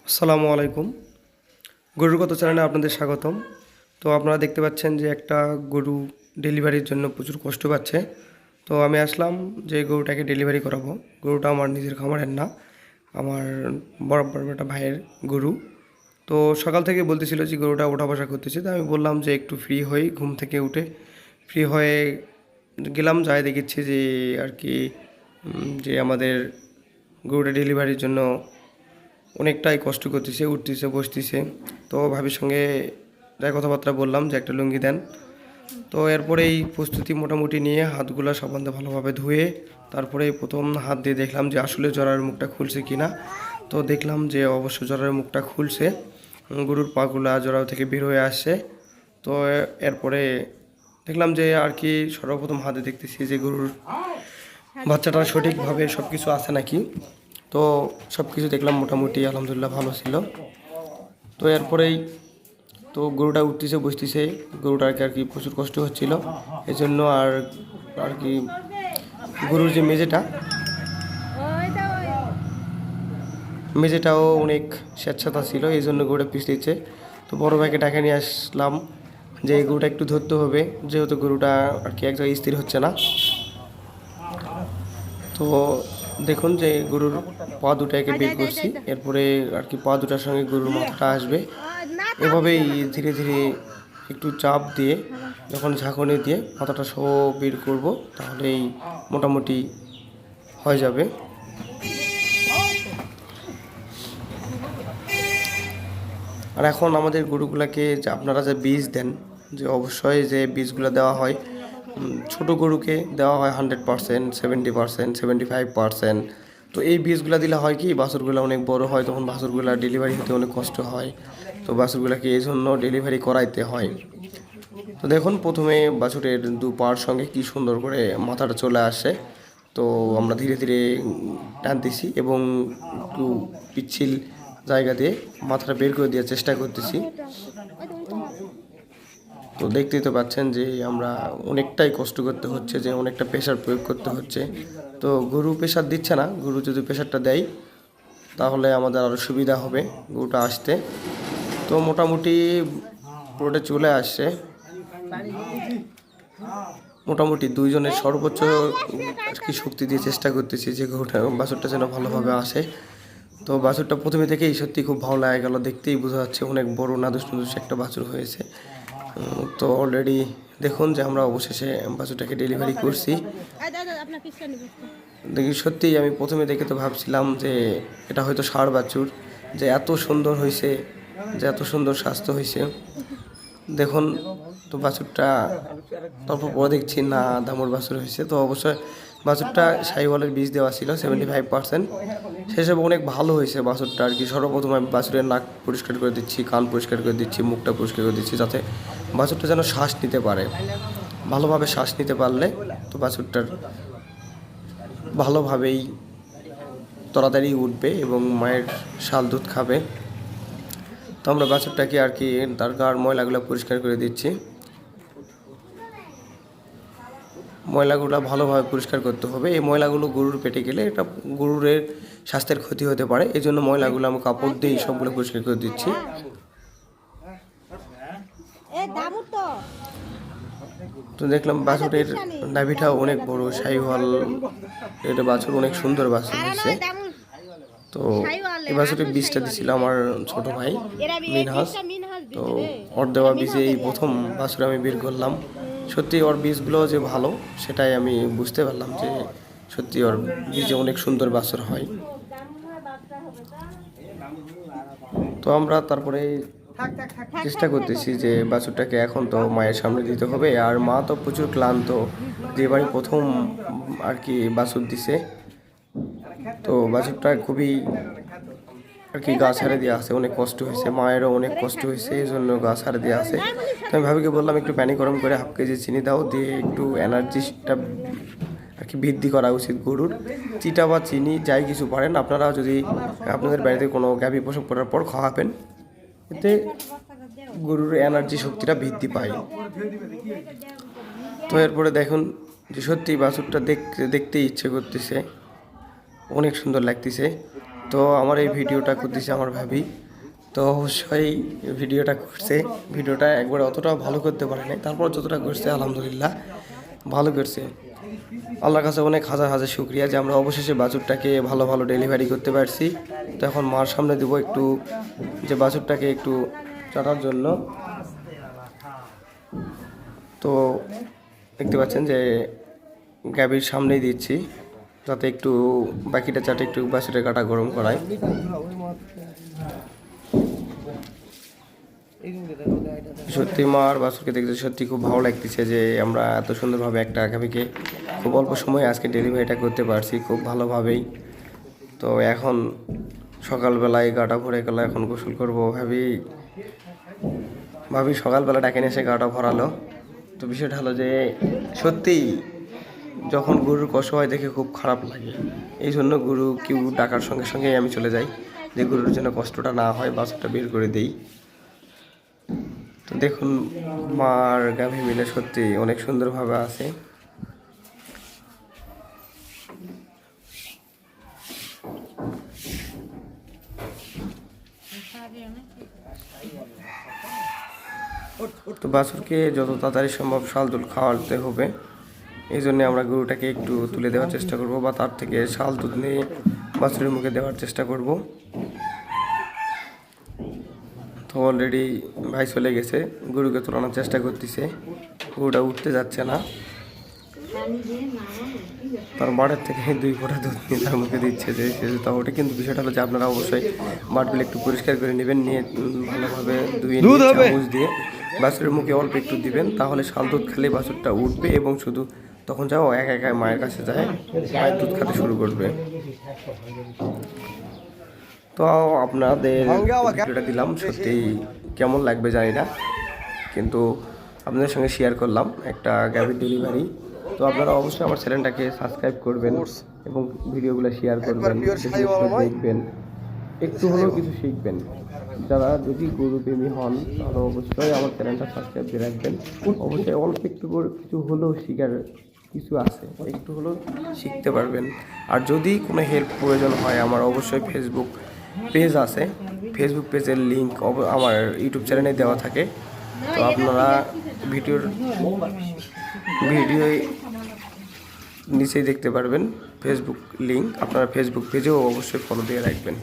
আসসালামু আলাইকুম। গরুর কত চ্যানেলে আপনাদের স্বাগতম। তো আপনারা দেখতে পাচ্ছেন যে একটা গরু ডেলিভারির জন্য প্রচুর কষ্ট পাচ্ছে। তো আমি আসলাম যে গরুটাকে ডেলিভারি করাবো। গরুটা আমার নিজের খামারের না, আমার বরাবর একটা ভাইয়ের গরু। তো সকাল থেকে বলতেছিল যে গরুটা ওঠা বসা করতেছে। তো আমি বললাম যে একটু ফ্রি হই, ঘুম থেকে উঠে ফ্রি হয়ে গেলাম, যাই দেখেছি যে আর কি যে আমাদের গরুটা ডেলিভারির জন্য অনেকটাই কষ্ট করতেছে, উঠতেছে, বসতেছে। তো ভাবির সঙ্গে যাই কথাবার্তা বললাম যে একটা লুঙ্গি দেন। তো এরপরেই প্রস্তুতি মোটামুটি নিয়ে হাতগুলো সাবান দিয়ে ভালোভাবে ধুয়ে তারপরেই প্রথম হাত দিয়ে দেখলাম যে আসলে জরায়ুর মুখটা খুলছে কিনা। তো দেখলাম যে অবশ্য জরায়ুর মুখটা খুলছে, গরুর পাগুলা জরায়ু থেকে বের হয়ে আসছে। তো এরপরে দেখলাম যে আর কি সর্বপ্রথম হাতে দেখতেছি যে গরুর বাচ্চাটা সঠিকভাবে সব কিছু আছে নাকি। তো সব কিছু দেখলাম মোটামুটি আলহামদুলিল্লাহ ভালো ছিল। তো এরপরেই তো গরুটা উঠতেছে, বসতেছে। গরুটাকে আর কি প্রচুর কষ্ট হচ্ছিল, এই জন্য আর আর কি গরুর যে মেজেটাও অনেক স্বেচ্ছাতা ছিল, এই জন্য গরুটা পিছলিচ্ছে। তো বড় ভাইকে ডাকে নিয়ে আসলাম যে এই গরুটা একটু ধরতে হবে, যেহেতু গরুটা আর কি এক জায়গায় স্থির হচ্ছে না। তো দেখুন যে গরুর পা দুটাকে বের করছি, এরপরে আর কি পা দুটার সঙ্গে গরুর মাথাটা আসবে। এভাবেই ধীরে ধীরে একটু চাপ দিয়ে যখন ঝাঁকুনি দিয়ে মাথাটা সহ বের করব, তাহলেই মোটামুটি হয়ে যাবে। আর এখন আমাদের গরুগুলাকে যে আপনারা যে বীজ দেন, যে অবশ্যই যে বীজগুলো দেওয়া হয়, ছোটো গরুকে দেওয়া হয় 100%, 70%, 75%। তো এই বীজগুলো দিলে হয় কি বাছুরগুলো অনেক বড় হয়, তখন বাছুরগুলো ডেলিভারি হতে অনেক কষ্ট হয়। তো বাছুরগুলোকে এই জন্য ডেলিভারি করাইতে হয়। তো দেখুন প্রথমে বাছুরের দু পার সঙ্গে কি সুন্দর করে মাথাটা চলে আসে। তো আমরা ধীরে ধীরে টানতেছি এবং একটু পিচ্ছিল জায়গা দিয়ে মাথাটা বের করে দেওয়ার চেষ্টা করতেছি। তো দেখতেই তো পাচ্ছেন যে আমরা অনেকটাই কষ্ট করতে হচ্ছে, যে অনেকটা প্রেশার প্রয়োগ করতে হচ্ছে। তো গরু প্রেশার দিচ্ছে না, গরু যদি প্রেশারটা দেয় তাহলে আমাদের আরও সুবিধা হবে গরুটা আসতে। তো মোটামুটি পুরোটা চলে আসছে। মোটামুটি দুইজনের সর্বোচ্চ আর কি শক্তি দিয়ে চেষ্টা করতেছি যে গরুটা বাছুরটা যেন ভালোভাবে আসে। তো বাছুরটা প্রথমে থেকেই সত্যি খুব ভালো লাগে গেল, দেখতেই বোঝা যাচ্ছে অনেক বড় নাদুস নুদুস একটা বাছুর হয়েছে। তো অলরেডি দেখুন যে আমরা অবশেষে বাছুরটাকে ডেলিভারি করছি। দেখি সত্যিই আমি প্রথমে দেখে তো ভাবছিলাম যে এটা হয়তো ষাঁড় বাছুর, যে এত সুন্দর হয়েছে, যে এত সুন্দর স্বাস্থ্য হয়েছে। দেখুন তো বাছুরটা, তারপর পরে দেখছি না দামুর বাছুর হয়েছে। তো অবশ্যই বাছুরটা শাহিওয়ালের বীজ দেওয়া ছিল 75%, সেসব অনেক ভালো হয়েছে বাছুরটা আর কি। সর্বপ্রথম আমি বাছুরের নাক পরিষ্কার করে দিচ্ছি, কান পরিষ্কার করে দিচ্ছি, মুখটা পরিষ্কার করে দিচ্ছি, যাতে বাছুরটা যেন শ্বাস নিতে পারে। ভালোভাবে শ্বাস নিতে পারলে তো বাছুরটার ভালোভাবেই তাড়াতাড়ি উঠবে এবং মায়ের শাল দুধ খাবে। তো আমরা বাছুরটাকে আর কি তার গার ময়লাগুলো পরিষ্কার করে দিচ্ছি। ময়লাগুলো ভালোভাবে পরিষ্কার করতে হবে। এই ময়লাগুলো গরুর পেটে গেলে এটা গরুর স্বাস্থ্যের ক্ষতি হতে পারে, এই জন্য ময়লাগুলো আমি কাপড় দিয়ে সবগুলো পরিষ্কার করে দিচ্ছি। তো দেখলাম বাছুরের নাভিটাও অনেক বড়, শাহিওয়াল এটা বাছুর, অনেক সুন্দর বাছুর হয়েছে। তো এই বাছুরের বীজটা দিছিল আমার ছোট ভাই মিনহাজ। তো ওর দেওয়া বীজে এই প্রথম বাছুর আমি বের করলাম। সত্যি ওর বীজগুলো যে ভালো সেটাই আমি বুঝতে পারলাম, যে সত্যি ওর বীজে অনেক সুন্দর বাছুর হয়। তো আমরা তারপরে চেষ্টা করতেছি যে বাছুরটাকে এখন তো মায়ের সামনে দিতে হবে, আর মা তো প্রচুর ক্লান্ত, যে এবারে প্রথম আর কি বাছুর দিছে। তো বাছুরটা খুবই আর কি গা ছাড়ে দিয়ে আসে, অনেক কষ্ট হয়েছে, মায়েরও অনেক কষ্ট হয়েছে, এই জন্য গা ছাড়ে দিয়ে আসে। তো আমি ভাবিকে বললাম একটু পানি গরম করে 1/2 কেজি চিনি দাও, দিয়ে একটু এনার্জিটা আর কি বৃদ্ধি করা উচিত গরুর। চিটা বা চিনি যাই কিছু পারেন আপনারা, যদি আপনাদের বাড়িতে কোনো গাভী প্রসব করার পর খাওয়াবেন, এতে গরুর এনার্জি শক্তিটা বৃদ্ধি পায়। তো এরপরে দেখুন যে সত্যি বাছুরটা দেখতেই ইচ্ছে করতেছে, অনেক সুন্দর লাগতেছে। তো আমার এই ভিডিওটা করতেছে আমার ভাবি। তো অবশ্যই ভিডিওটা করছে, ভিডিওটা একবার অতটা ভালো করতে পারে নাই, তারপর যতটা করছে আলহামদুলিল্লাহ ভালো করছে। আল্লাহর কাছে অনেক হাজার হাজার শুক্রিয়া যে আমরা অবশেষে বাছুরটাকে ভালো ভালো ডেলিভারি করতে পারছি। তো এখন মার সামনে দেবো একটু, যে বাছুরটাকে একটু চাটার জন্য। তো দেখতে পাচ্ছেন যে গাভীর সামনেই দিচ্ছি, যাতে একটু বাকিটা চাটে একটু বাছুরের কাটা গরম করায়। সত্যি মার বাছুরকে দেখতে সত্যি খুব ভালো লাগতেছে যে আমরা এত সুন্দরভাবে একটা গাভীকে খুব অল্প সময়ে আজকে ডেলিভারিটা করতে পারছি খুব ভালোভাবেই। তো এখন সকালবেলায় গাটা ভরে গেল, এখন গোসল করবো ভাবি সকালবেলা ডাকে নিয়ে এসে গাটা ভরালো। তো বিষয়টা হলো যে সত্যিই যখন গরুর কষ্ট হয় দেখে খুব খারাপ লাগে, এই জন্য গরু কেউ ডাকার সঙ্গে সঙ্গেই আমি চলে যাই, যে গরুর জন্য কষ্টটা না হয় বাছুরটা বের করে দিই। তো দেখুন মার গাভী মিলে সত্যি অনেক সুন্দরভাবে আছে। তো বাছুরকে যত তাড়াতাড়ি সম্ভব শাল দুধ খাওয়াতে হবে, এই জন্যে আমরা গরুটাকে একটু তুলে দেওয়ার চেষ্টা করব, বা তার থেকে শাল দুধ নিয়ে বাছুরের মুখে দেওয়ার চেষ্টা করব। তো অলরেডি ভাই চলে গেছে, গরুকে তোলানোর চেষ্টা করতেছে, গরুটা উঠতে যাচ্ছে না। তার বাড়ির থেকে 2 ফোঁটা দুধ নিয়ে তার মুখে দিচ্ছে যে তা ওটা। কিন্তু বিষয়টা হলো যে আপনারা অবশ্যই বাটগুলো একটু পরিষ্কার করে নেবেন, নিয়ে ভালোভাবে ধুয়ে চামচ দিয়ে বাছুরের মুখে অল্প একটু দিবেন, তাহলে শাল দুধ খেলে বাছুরটা উঠবে এবং শুধু তখন যাও একা একা মায়ের কাছে যায়, মায়ের দুধ খেতে শুরু করবে। তো আপনাদের ভিডিওটা দিলাম, সত্যি কেমন লাগবে জানি না, কিন্তু আপনাদের সঙ্গে শেয়ার করলাম একটা গাভীর ডেলিভারি। তো আপনারা অবশ্যই আমার চ্যানেলটাকে সাবস্ক্রাইব করবেন এবং ভিডিওগুলো শেয়ার করবেন, দেখবেন, একটু হলেও কিছু শিখবেন। যারা যদি গরুপ্রেমী হন তাহলে অবশ্যই আমার চ্যানেলটা সাবস্ক্রাইব দিয়ে রাখবেন। অবশ্যই অল্প একটু করে কিছু হলেও শেখার কিছু আছে, একটু হলেও শিখতে পারবেন। আর যদি কোনো হেল্প প্রয়োজন হয় আমার অবশ্যই ফেসবুক পেজ আছে, ফেসবুক পেজের লিঙ্ক আমার ইউটিউব চ্যানেলে দেওয়া থাকে। তো আপনারা ভিডিও নিচেই দেখতে পারবেন ফেসবুক লিঙ্ক, আপনারা ফেসবুক পেজেও অবশ্যই ফলো দিয়ে রাখবেন।